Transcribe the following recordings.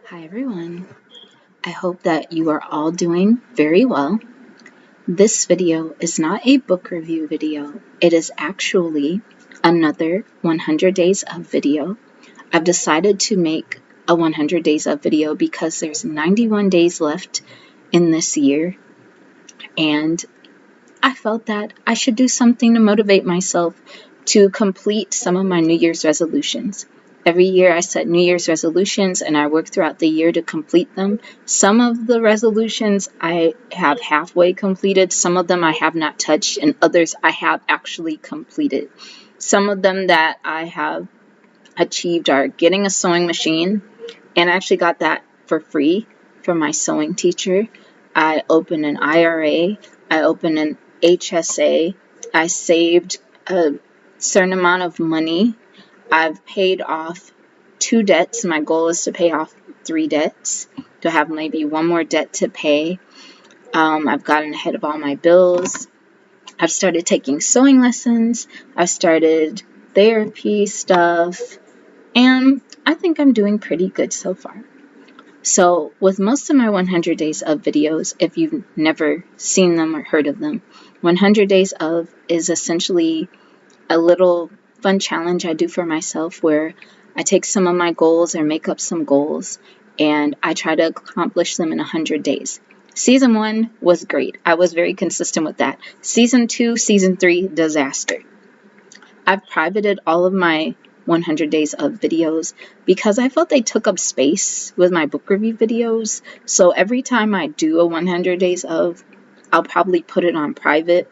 Hi everyone. I hope that you are all doing very well. This video is not a book review video. It is actually another 100 days of video. I've decided to make a 100 days of video because there's 91 days left in this year, and I felt that I should do something to motivate myself to complete some of my New Year's resolutions. Every year I set New Year's resolutions and I work throughout the year to complete them. Some of the resolutions I have halfway completed, some of them I have not touched, and others I have actually completed. Some of them that I have achieved are getting a sewing machine, and I actually got that for free from my sewing teacher. I opened an IRA, I opened an HSA, I saved a certain amount of money. I've paid off 2 debts. My goal is to pay off 3 debts, to have maybe one more debt to pay. I've gotten ahead of all my bills. I've started taking sewing lessons. I've started therapy stuff. And I think I'm doing pretty good so far. So with most of my 100 days of videos, if you've never seen them or heard of them, 100 days of is essentially a little fun challenge I do for myself where I take some of my goals or make up some goals and I try to accomplish them in 100 days. Season 1 was great. I was very consistent with that. Season 2, Season 3, disaster. I've privated all of my 100 days of videos because I felt they took up space with my book review videos. So every time I do a 100 days of, I'll probably put it on private,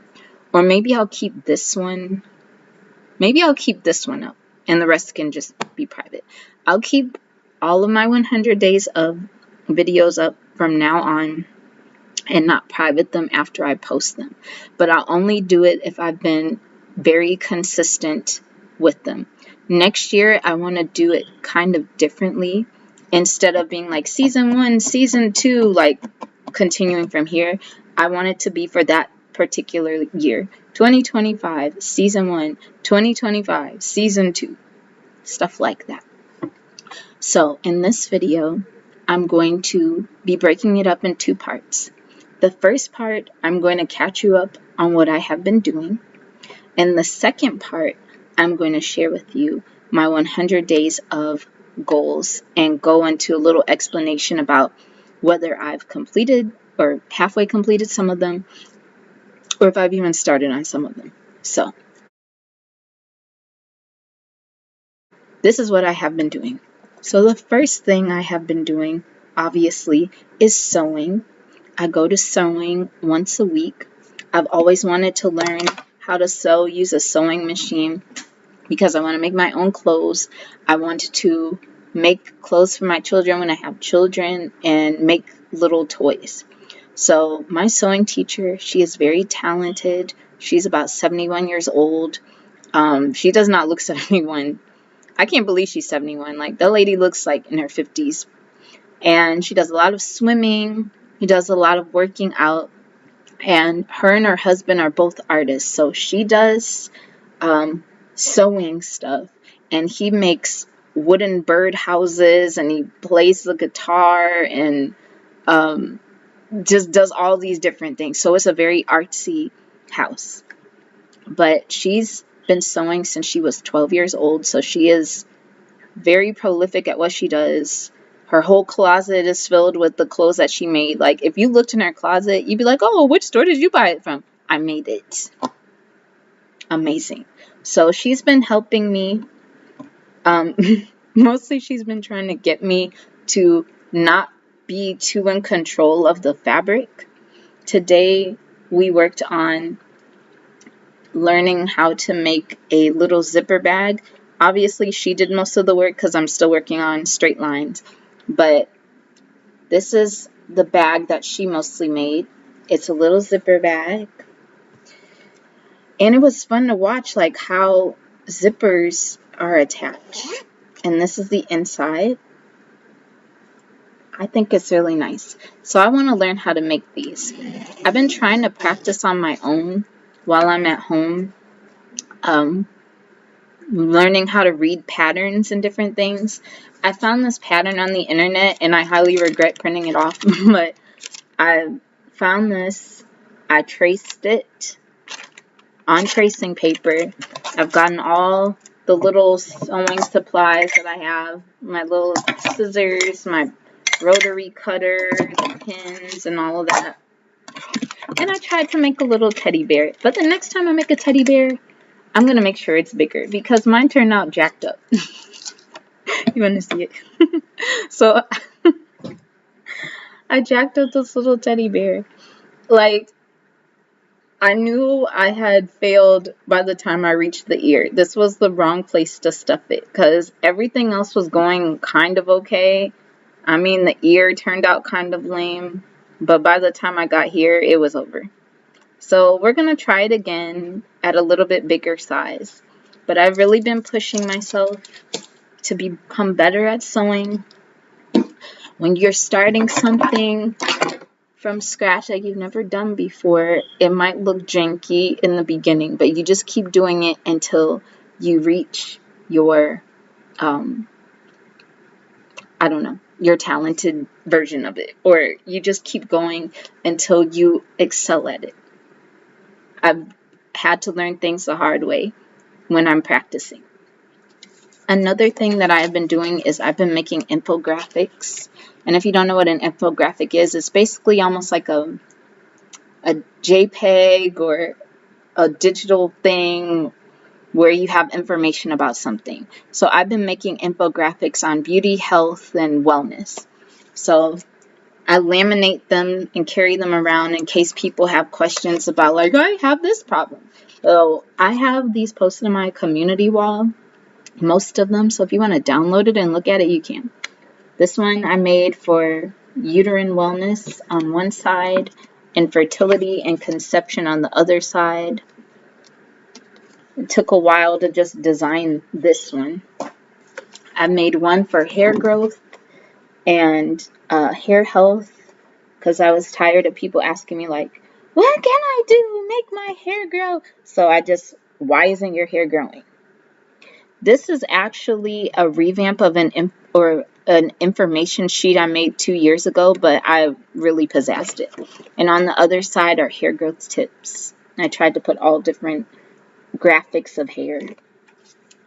or maybe I'll keep this one. Maybe I'll keep this one up and the rest can just be private. I'll keep all of my 100 days of videos up from now on and not private them after I post them. But I'll only do it if I've been very consistent with them. Next year, I want to do it kind of differently. Instead of being like season 1, season 2, like continuing from here, I want it to be for that particular year. 2025, season 1, 2025, season 2, stuff like that. So in this video, I'm going to be breaking it up in 2 parts. The first part, I'm going to catch you up on what I have been doing. And the second part, I'm going to share with you my 100 days of goals and go into a little explanation about whether I've completed or halfway completed some of them, or if I've even started on some of them. So, this is what I have been doing. So the first thing I have been doing, obviously, is sewing. I go to sewing once a week. I've always wanted to learn how to sew, use a sewing machine, because I want to make my own clothes. I want to make clothes for my children when I have children and make little toys. So my sewing teacher, she is very talented. She's about 71 years old. She does not look 71. I can't believe she's 71. Like, the lady looks like in her 50s. And she does a lot of swimming. She does a lot of working out. And her husband are both artists. So she does sewing stuff. And he makes wooden bird houses. And he plays the guitar. And just does all these different things. So it's a very artsy house. But she's been sewing since she was 12 years old. So she is very prolific at what she does. Her whole closet is filled with the clothes that she made. Like, if you looked in her closet, you'd be like, oh, which store did you buy it from? I made it. Amazing. So she's been helping me. Mostly she's been trying to get me to not be too in control of the fabric. Today we worked on learning how to make a little zipper bag. Obviously, she did most of the work because I'm still working on straight lines. But this is the bag that she mostly made. It's a little zipper bag. And it was fun to watch, like, how zippers are attached. And this is the inside. I think it's really nice. So I want to learn how to make these. I've been trying to practice on my own while I'm at home. learning how to read patterns and different things. I found this pattern on the internet and I highly regret printing it off, but I found this. I traced it on tracing paper. I've gotten all the little sewing supplies that I have, my little scissors, my rotary cutters, pins, and all of that. And I tried to make a little teddy bear, but the next time I make a teddy bear, I'm going to make sure it's bigger because mine turned out jacked up. You want to see it? So I jacked up this little teddy bear. Like, I knew I had failed by the time I reached the ear. This was the wrong place to stuff it because everything else was going kind of okay. I mean, the ear turned out kind of lame, but by the time I got here, it was over. So we're going to try it again at a little bit bigger size. But I've really been pushing myself to become better at sewing. When you're starting something from scratch that you've never done before, it might look janky in the beginning, but you just keep doing it until you reach your, your talented version of it, or you just keep going until you excel at it. I've had to learn things the hard way when I'm practicing. Another thing that I've been doing is I've been making infographics. And if you don't know what an infographic is, it's basically almost like a JPEG or a digital thing where you have information about something. So I've been making infographics on beauty, health, and wellness. So I laminate them and carry them around in case people have questions about, like, I have this problem. So I have these posted on my community wall, most of them. So if you want to download it and look at it, you can. This one I made for uterine wellness on one side and fertility and conception on the other side. It took a while to just design this one. I made one for hair growth and hair health because I was tired of people asking me, like, what can I do to make my hair grow? So why isn't your hair growing? This is actually a revamp of an information sheet I made 2 years ago, but I really pizzazzed it. And on the other side are hair growth tips. I tried to put all different graphics of hair.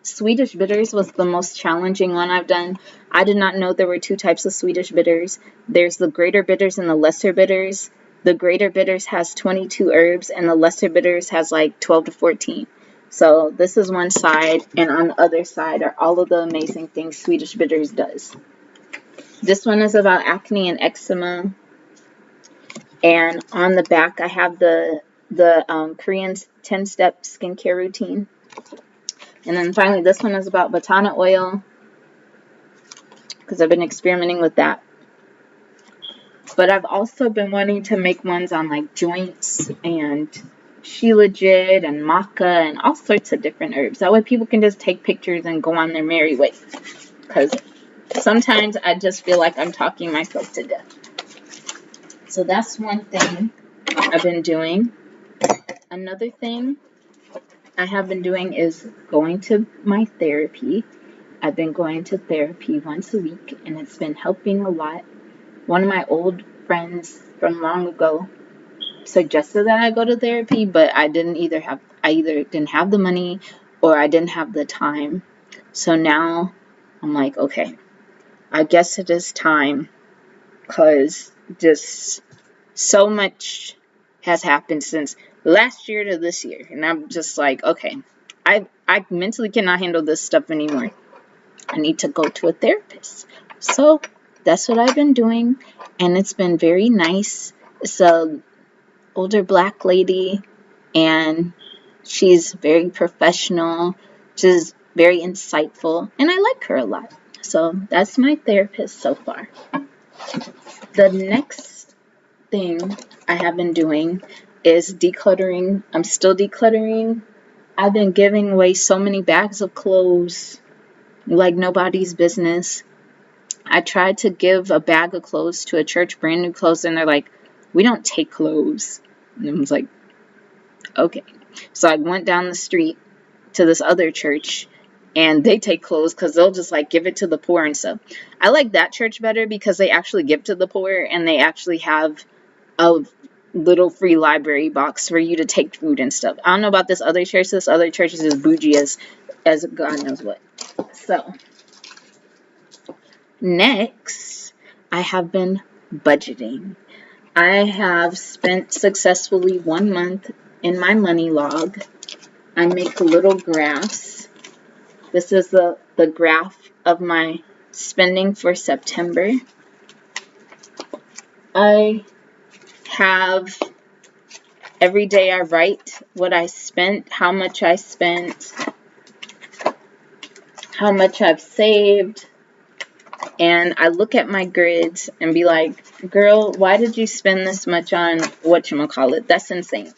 Swedish bitters was the most challenging one I've done. I did not know there were two types of Swedish bitters. There's the greater bitters and the lesser bitters. The greater bitters has 22 herbs and the lesser bitters has like 12 to 14. So this is one side, and on the other side are all of the amazing things Swedish bitters does. This one is about acne and eczema. And on the back I have the Korean 10-step skincare routine. And then finally, this one is about Batana oil because I've been experimenting with that. But I've also been wanting to make ones on like joints and Shilajit and maca and all sorts of different herbs. That way people can just take pictures and go on their merry way. Because sometimes I just feel like I'm talking myself to death. So that's one thing I've been doing. Another thing I have been doing is going to my therapy. I've been going to therapy once a week, and it's been helping a lot. One of my old friends from long ago suggested that I go to therapy, but I either didn't have the money or I didn't have the time. So now I'm like, okay, I guess it is time, because just so much has happened since last year to this year, and I'm just like, okay, I mentally cannot handle this stuff anymore. I need to go to a therapist. So that's what I've been doing, and it's been very nice. It's a older black lady, and she's very professional, she's very insightful, and I like her a lot. So that's my therapist so far. The next thing I have been doing is decluttering. I'm still decluttering. I've been giving away so many bags of clothes like nobody's business. I tried to give a bag of clothes to a church, brand new clothes, and they're like, we don't take clothes. And I was like, okay. So I went down the street to this other church, and they take clothes because they'll just like give it to the poor and stuff. I like that church better because they actually give to the poor, and they actually have a little free library box for you to take food and stuff. I don't know about this other church. This other church is as bougie as God knows what. So next, I have been budgeting. I have spent successfully 1 month in my money log. I make little graphs. This is the graph of my spending for September. I have, every day I write what I spent, how much I spent, how much I've saved, and I look at my grids and be like, girl, why did you spend this much on whatchamacallit? That's insane.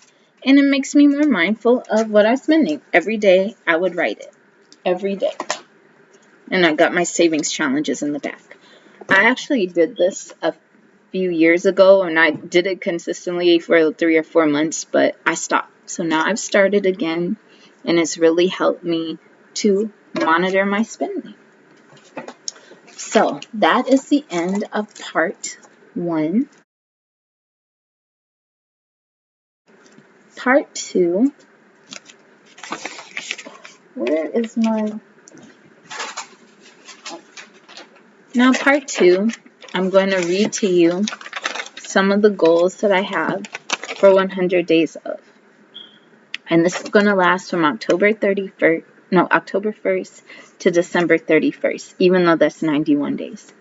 And it makes me more mindful of what I'm spending. Every day I would write it. Every day. And I got my savings challenges in the back. I actually did this a few years ago, and I did it consistently for 3 or 4 months, but I stopped. So now I've started again, and it's really helped me to monitor my spending. So that is the end of part 1. Part 2. Where is my... Now part 2, I'm going to read to you some of the goals that I have for 100 days of. And this is going to last from October 1st to December 31st, even though that's 91 days.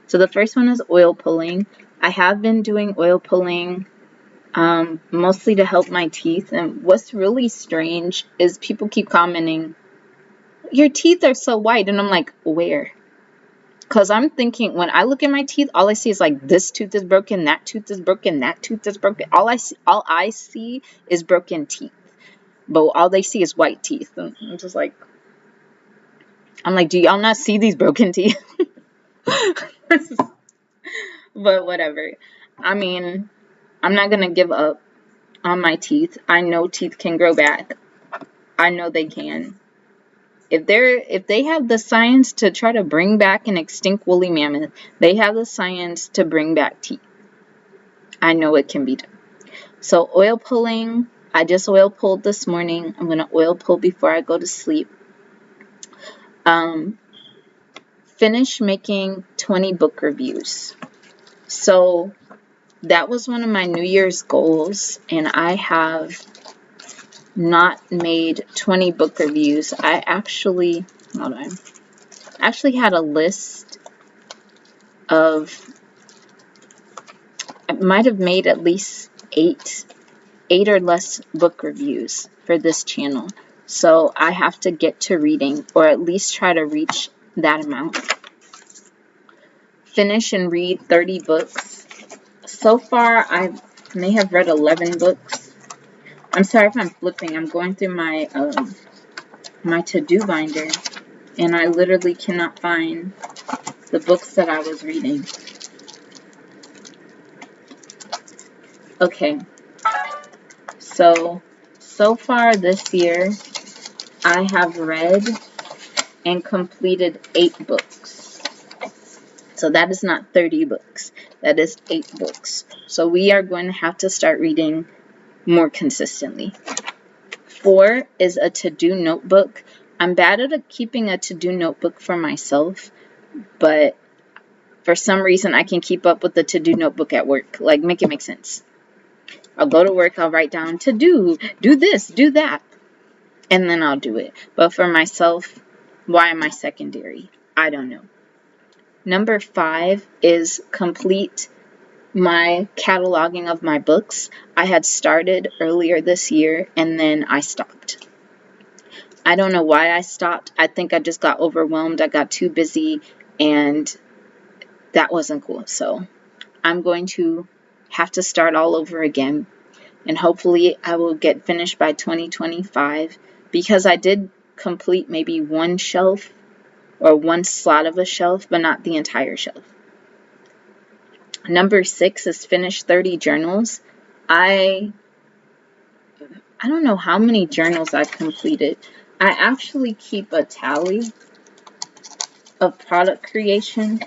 So the first one is oil pulling. I have been doing oil pulling mostly to help my teeth. And what's really strange is people keep commenting, your teeth are so white. And I'm like, where? Because I'm thinking, when I look at my teeth, all I see is like, this tooth is broken, that tooth is broken, that tooth is broken. All I see is broken teeth. But all they see is white teeth. And I'm just like, do y'all not see these broken teeth? But whatever. I mean, I'm not going to give up on my teeth. I know teeth can grow back. I know they can. If they have the science to try to bring back an extinct woolly mammoth, they have the science to bring back teeth. I know it can be done. So oil pulling, I just oil pulled this morning. I'm going to oil pull before I go to sleep. Finish making 20 book reviews. So that was one of my New Year's goals, and I have not made 20 book reviews. I actually had a list of, I might have made at least eight or less book reviews for this channel. So I have to get to reading, or at least try to reach that amount. Finish and read 30 books. So far, I may have read 11 books. I'm sorry if I'm flipping. I'm going through my my to-do binder, and I literally cannot find the books that I was reading. Okay. So far this year, I have read and completed 8 books. So that is not 30 books. That is 8 books. So we are going to have to start reading more consistently. 4 is a to-do notebook. I'm bad at keeping a to-do notebook for myself, but for some reason I can keep up with the to-do notebook at work. Like, make it make sense. I'll go to work, I'll write down to do this, do that, and then I'll do it. But for myself, why am I secondary? I don't know. Number 5 is complete my cataloging of my books. I had started earlier this year, and then I stopped. I don't know why I stopped. I think I just got overwhelmed. I got too busy, and that wasn't cool. So I'm going to have to start all over again, and hopefully I will get finished by 2025, because I did complete maybe one shelf or one slot of a shelf, but not the entire shelf. Number 6 is finish 30 journals. I don't know how many journals I've completed. I actually keep a tally of product creation.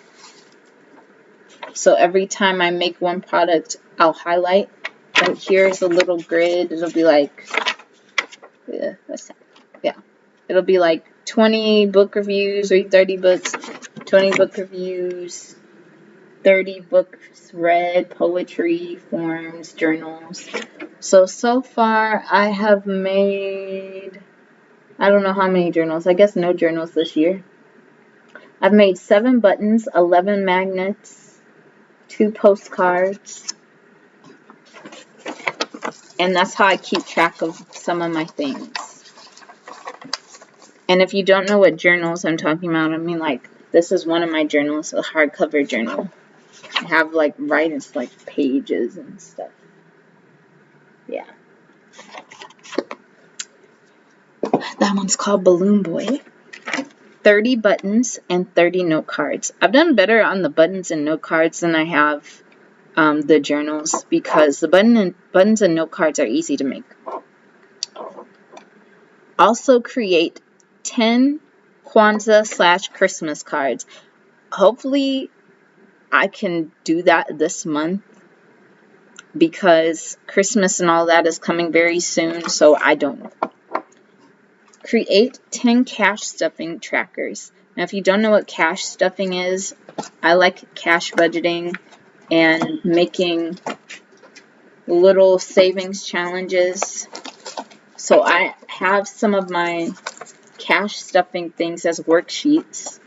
So every time I make one product, I'll highlight. Right here is a little grid. It'll be like, it'll be like 20 book reviews, read 30 books, 20 book reviews, 30 books read, poetry, forms, journals. So far I have made, I don't know how many journals. I guess no journals this year. I've made 7 buttons, 11 magnets, 2 postcards. And that's how I keep track of some of my things. And if you don't know what journals I'm talking about, I mean, like, this is one of my journals, a hardcover journal. I have, like, writings, like, pages and stuff. Yeah. That one's called Balloon Boy. 30 buttons and 30 note cards. I've done better on the buttons and note cards than I have the journals, because the buttons and note cards are easy to make. Also create 10 Kwanzaa/Christmas cards. Hopefully I can do that this month, because Christmas and all that is coming very soon, so I don't know. Create 10 cash stuffing trackers. Now, if you don't know what cash stuffing is, I like cash budgeting and making little savings challenges. So I have some of my cash stuffing things as worksheets.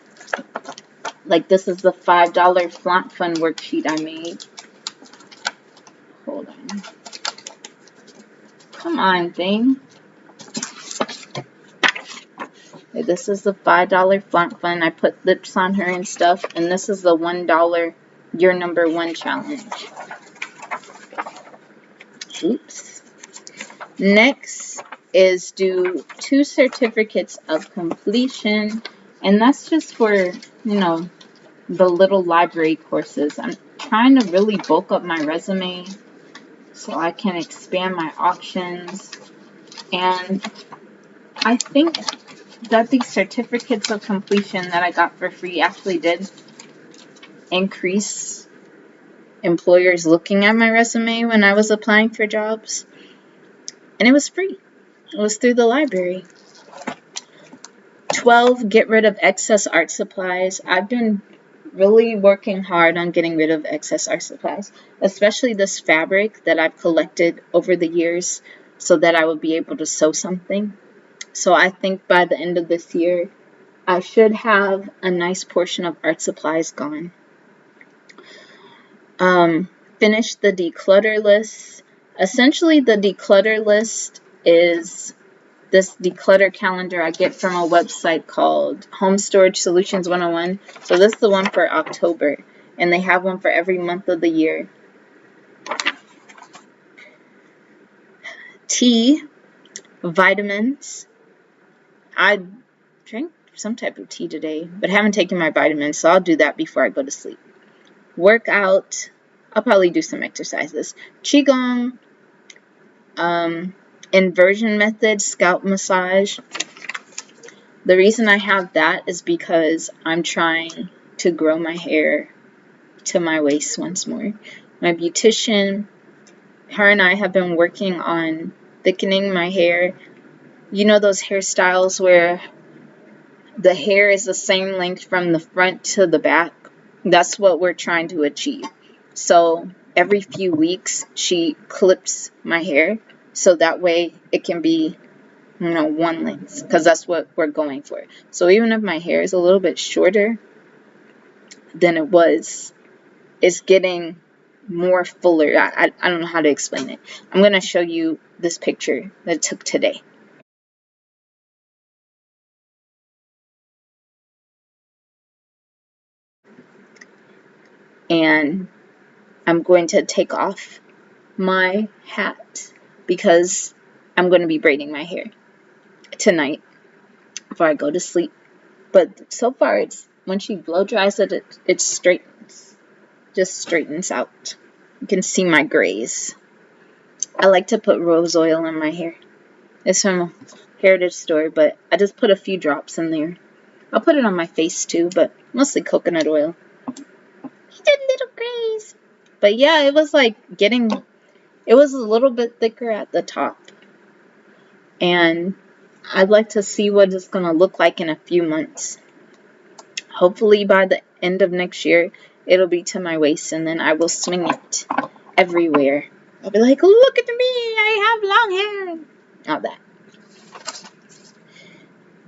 Like, this is the $5 Flaunt Fun worksheet I made. Hold on. Come on, thing. This is the $5 Flaunt Fun. I put lips on her and stuff. And this is the $1 Your Number One challenge. Oops. Next is do 2 certificates of completion. And that's just for, you know, the little library courses. I'm trying to really bulk up my resume so I can expand my options. And I think that these certificates of completion that I got for free actually did increase employers looking at my resume when I was applying for jobs. And it was free. It was through the library. 12, get rid of excess art supplies. I've been really working hard on getting rid of excess art supplies, especially this fabric that I've collected over the years so that I would be able to sew something. So I think by the end of this year, I should have a nice portion of art supplies gone. Finish the declutter list. Essentially, the declutter list is this declutter calendar I get from a website called Home Storage Solutions 101. So this is the one for October, and they have one for every month of the year. Tea, vitamins. I drank some type of tea today, but haven't taken my vitamins, so I'll do that before I go to sleep. Workout. I'll probably do some exercises. Qigong, inversion method, scalp massage. The reason I have that is because I'm trying to grow my hair to my waist once more. My beautician, her and I have been working on thickening my hair. You know those hairstyles where the hair is the same length from the front to the back? That's what we're trying to achieve. So every few weeks she clips my hair so that way it can be, you know, one length, because that's what we're going for. So even if my hair is a little bit shorter than it was, it's getting more fuller. I don't know how to explain it. I'm going to show you this picture that I took today. And I'm going to take off my hat because I'm going to be braiding my hair tonight before I go to sleep. But so far, it's when she blow dries it, it straightens, just straightens out. You can see my grays. I like to put rose oil in my hair. It's from Heritage Store, but I just put a few drops in there. I'll put it on my face too, but mostly coconut oil. He did little grays. But yeah, it was like it was a little bit thicker at the top. And I'd like to see what it's going to look like in a few months. Hopefully by the end of next year, it'll be to my waist, and then I will swing it everywhere. I'll be like, look at me, I have long hair. All that.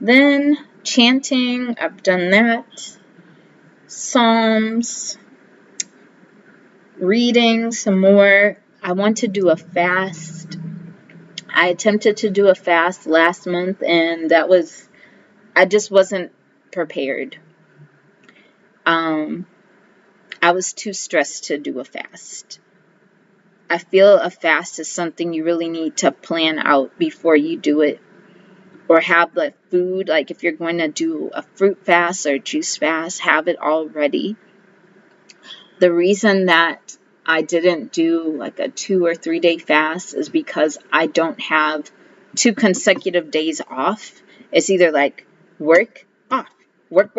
Then chanting, I've done that. Psalms. Reading some more. I want to do a fast. I attempted to do a fast last month, and I just wasn't prepared. I was too stressed to do a fast. I feel a fast is something you really need to plan out before you do it. Or have the food, like if you're going to do a fruit fast or juice fast, have it all ready. The reason that I didn't do like a 2 or 3 day fast is because I don't have 2 consecutive days off. It's either like work, off, work,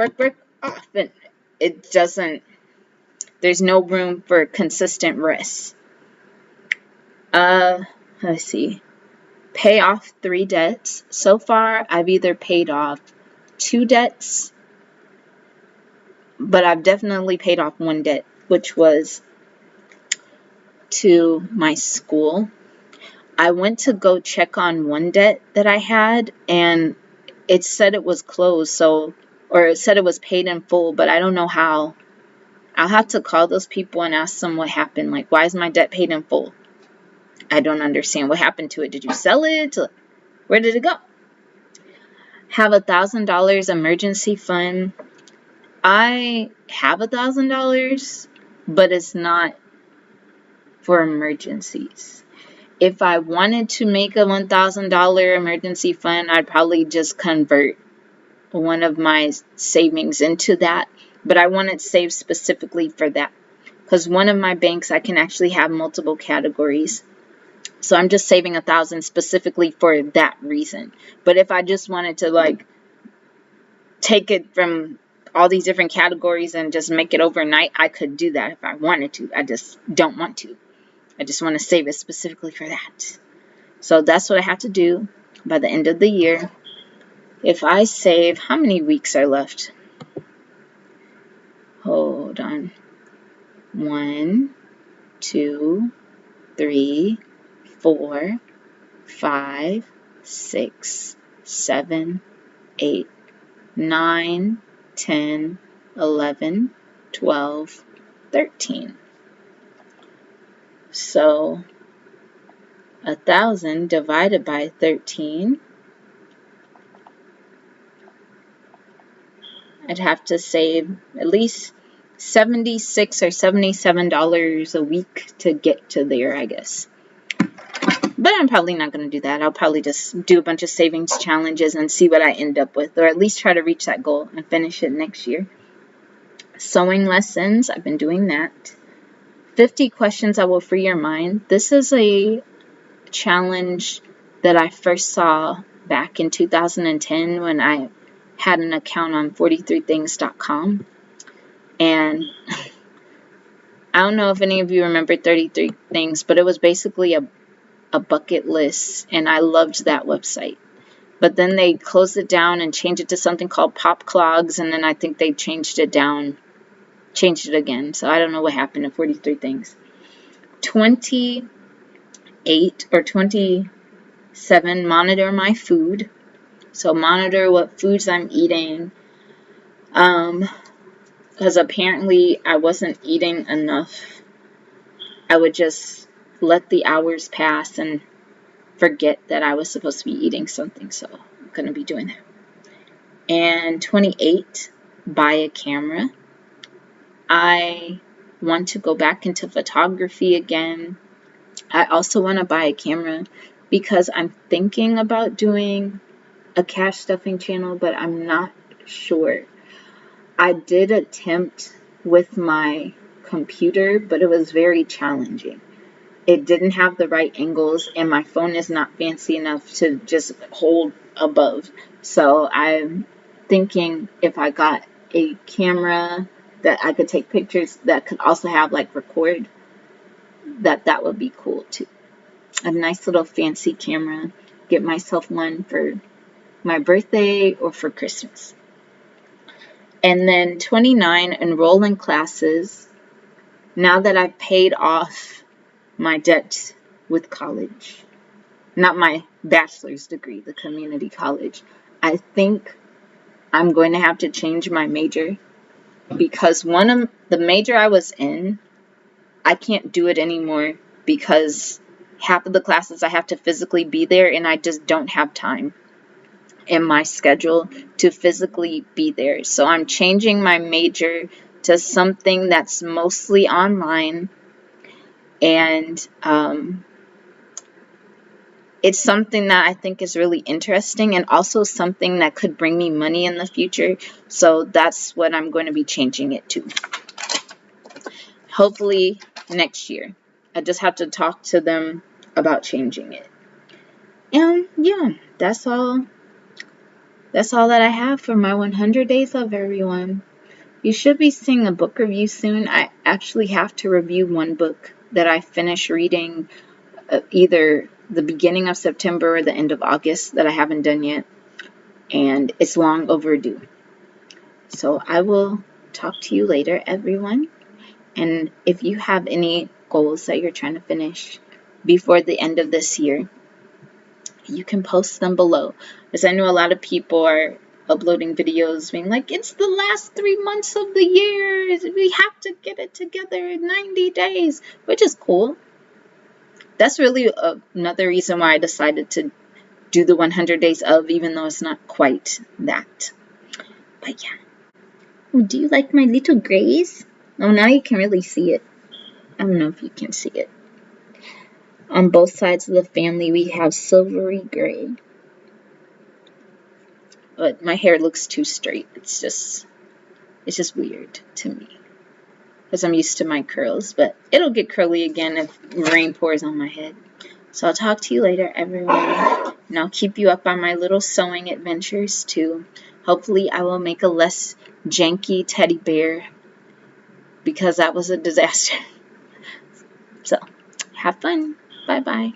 off. And it doesn't, there's no room for consistent rest. Let's see. Pay off 3 debts. So far, I've either paid off 2 debts, but I've definitely paid off 1 debt, which was to my school. I went to go check on 1 debt that I had, and it said it was closed, or it said it was paid in full, but I don't know how. I'll have to call those people and ask them what happened. Like, why is my debt paid in full? I don't understand. What happened to it? Did you sell it? Where did it go? Have $1,000 emergency fund. I have $1,000, but it's not for emergencies. If I wanted to make a $1,000 emergency fund, I'd probably just convert one of my savings into that. But I want it saved specifically for that. Because one of my banks, I can actually have multiple categories. So I'm just saving $1,000 specifically for that reason. But if I just wanted to like take it from all these different categories and just make it overnight, I could do that if I wanted to. I just don't want to. I just want to save it specifically for that. So that's what I have to do by the end of the year. If I save, how many weeks are left? Hold on. 1, 2, 3, 4, 5, 6, 7, 8, 9, 10, 11, 12, 13. So 1,000 divided by 13, I'd have to save at least $76 or $77 a week to get to there, I guess. But I'm probably not going to do that. I'll probably just do a bunch of savings challenges and see what I end up with, or at least try to reach that goal and finish it next year. Sewing lessons, I've been doing that. 50 questions that will free your mind. This is a challenge that I first saw back in 2010 when I had an account on 43things.com. And I don't know if any of you remember 33 Things, but it was basically a bucket list, and I loved that website. But then they closed it down and changed it to something called Pop Clogs, and then I think they changed it again. So I don't know what happened to 43 Things. 28 or 27, monitor my food. So monitor what foods I'm eating. Because apparently I wasn't eating enough. I would just let the hours pass and forget that I was supposed to be eating something. So I'm going to be doing that. And 28, buy a camera. I want to go back into photography again. I also want to buy a camera because I'm thinking about doing a cash stuffing channel, but I'm not sure. I did attempt with my computer, but it was very challenging. It didn't have the right angles, and my phone is not fancy enough to just hold above. So I'm thinking if I got a camera that I could take pictures that could also have like record, that would be cool too. A nice little fancy camera. Get myself one for my birthday or for Christmas. And then 29, enroll in classes. Now that I've paid off my debt with college, not my bachelor's degree, the community college, I think I'm going to have to change my major, because one of the major I was in, I can't do it anymore because half of the classes I have to physically be there, and I just don't have time in my schedule to physically be there. So I'm changing my major to something that's mostly online, and it's something that I think is really interesting and also something that could bring me money in the future. So that's what I'm going to be changing it to. Hopefully next year. I just have to talk to them about changing it. And yeah, that's all. That's all that I have for my 100 days of everyone. You should be seeing a book review soon. I actually have to review one book that I finished reading either the beginning of September or the end of August that I haven't done yet. And it's long overdue. So I will talk to you later, everyone. And if you have any goals that you're trying to finish before the end of this year, you can post them below. Because I know a lot of people are uploading videos being like, it's the last 3 months of the year. We have to get it together in 90 days, which is cool. That's really another reason why I decided to do the 100 days of, even though it's not quite that. But yeah. Oh, do you like my little grays? Oh, now you can really see it. I don't know if you can see it. On both sides of the family, we have silvery gray. But my hair looks too straight. It's just weird to me, because I'm used to my curls. But it'll get curly again if rain pours on my head. So I'll talk to you later, everyone. And I'll keep you up on my little sewing adventures too. Hopefully I will make a less janky teddy bear, because that was a disaster. So have fun. Bye-bye.